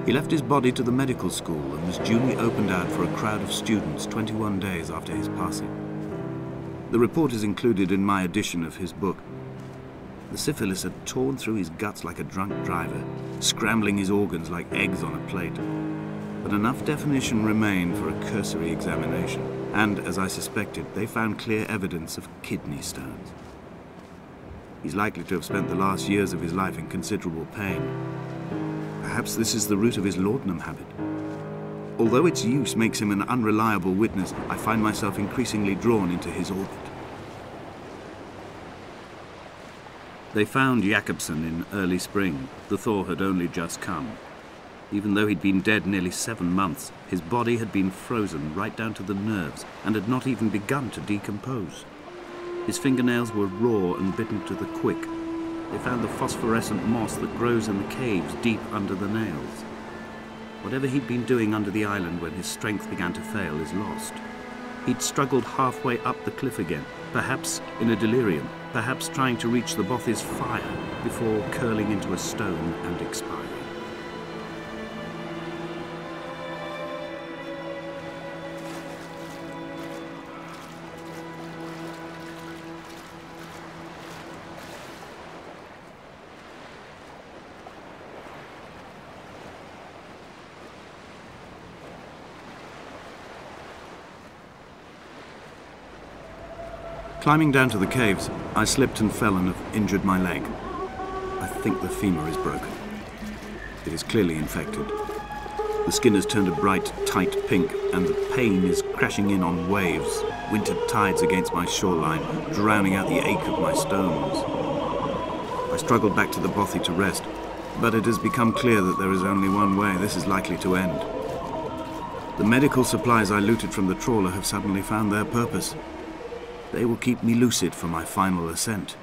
He left his body to the medical school and was duly opened out for a crowd of students 21 days after his passing. The report is included in my edition of his book. The syphilis had torn through his guts like a drunk driver, scrambling his organs like eggs on a plate. But enough definition remained for a cursory examination, and, as I suspected, they found clear evidence of kidney stones. He's likely to have spent the last years of his life in considerable pain. Perhaps this is the root of his laudanum habit. Although its use makes him an unreliable witness, I find myself increasingly drawn into his orbit. They found Jakobsen in early spring. The thaw had only just come. Even though he'd been dead nearly 7 months, his body had been frozen right down to the nerves and had not even begun to decompose. His fingernails were raw and bitten to the quick. They found the phosphorescent moss that grows in the caves deep under the nails. Whatever he'd been doing under the island when his strength began to fail is lost. He'd struggled halfway up the cliff again, perhaps in a delirium, perhaps trying to reach the Bothy's fire before curling into a stone and expiring. Climbing down to the caves, I slipped and fell and have injured my leg. I think the femur is broken. It is clearly infected. The skin has turned a bright, tight pink, and the pain is crashing in on waves, winter tides against my shoreline, drowning out the ache of my stones. I struggled back to the Bothy to rest, but it has become clear that there is only one way this is likely to end. The medical supplies I looted from the trawler have suddenly found their purpose. They will keep me lucid for my final ascent.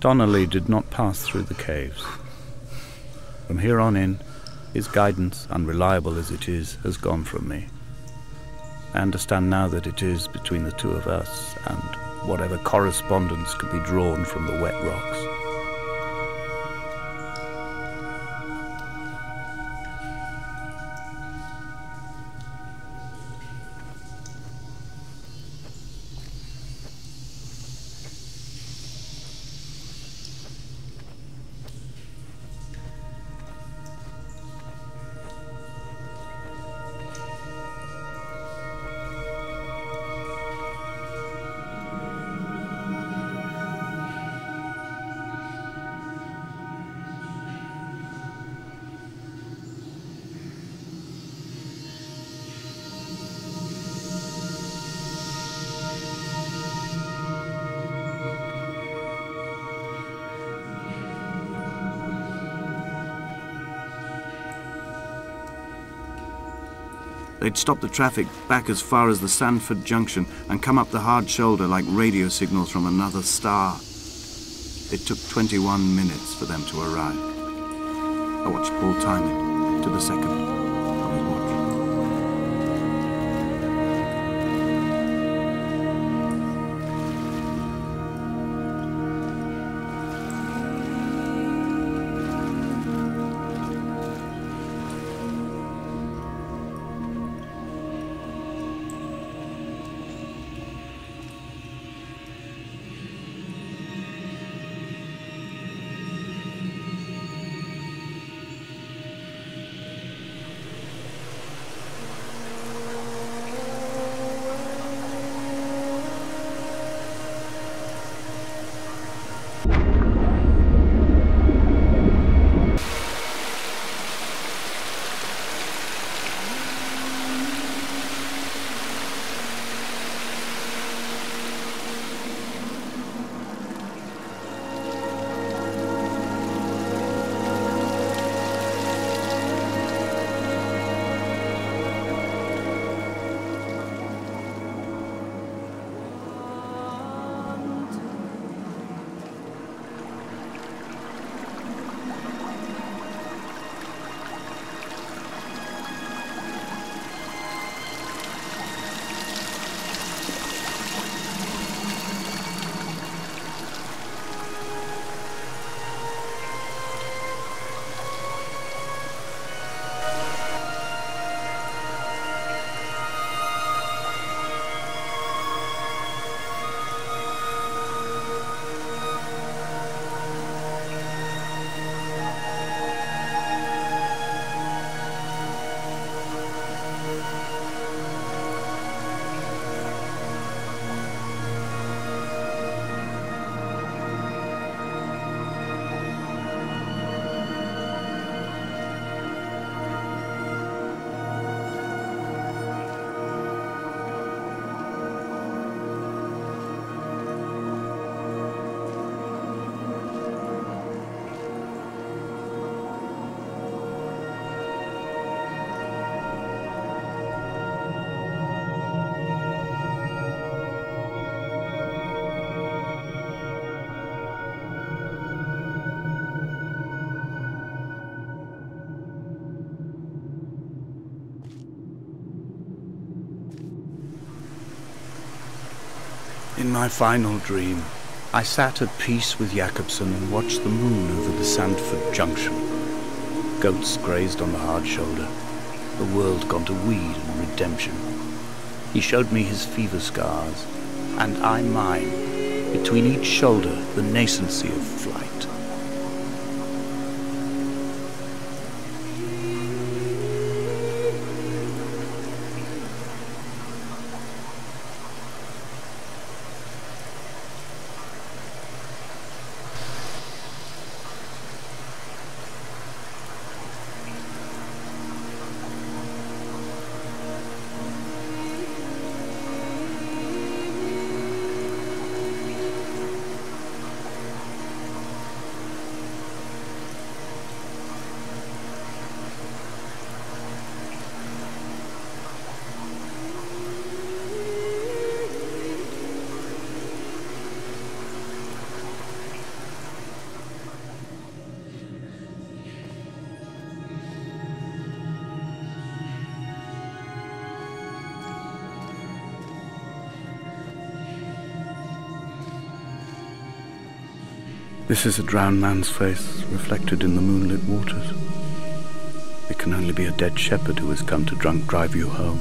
Donnelly did not pass through the caves. From here on in, his guidance, unreliable as it is, has gone from me. I understand now that it is between the two of us and whatever correspondence could be drawn from the wet rocks. They'd stop the traffic back as far as the Sandford Junction and come up the hard shoulder like radio signals from another star. It took 21 minutes for them to arrive. I watched Paul time it to the second on his watch. In my final dream, I sat at peace with Jakobsen and watched the moon over the Sandford Junction. Goats grazed on the hard shoulder, the world gone to weed and redemption. He showed me his fever scars, and I mine, between each shoulder the nascency of flight. This is a drowned man's face, reflected in the moonlit waters. It can only be a dead shepherd who has come to drunk drive you home.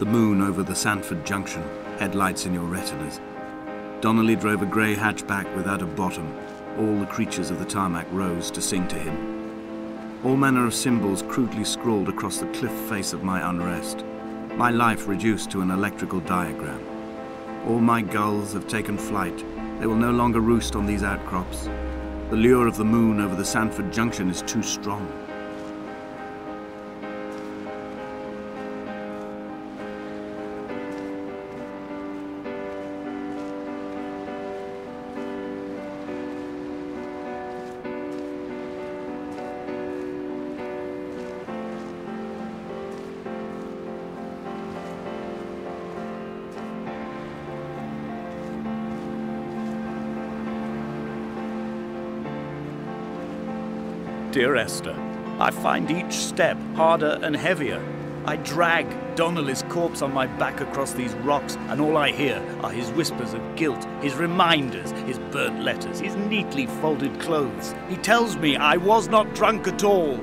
The moon over the Sanford Junction, headlights in your retinas. Donnelly drove a grey hatchback without a bottom. All the creatures of the tarmac rose to sing to him. All manner of symbols crudely scrawled across the cliff face of my unrest. My life reduced to an electrical diagram. All my gulls have taken flight. They will no longer roost on these outcrops. The lure of the moon over the Sanford Junction is too strong. Dear Esther, I find each step harder and heavier. I drag Donnelly's corpse on my back across these rocks, and all I hear are his whispers of guilt, his reminders, his burnt letters, his neatly folded clothes. He tells me I was not drunk at all.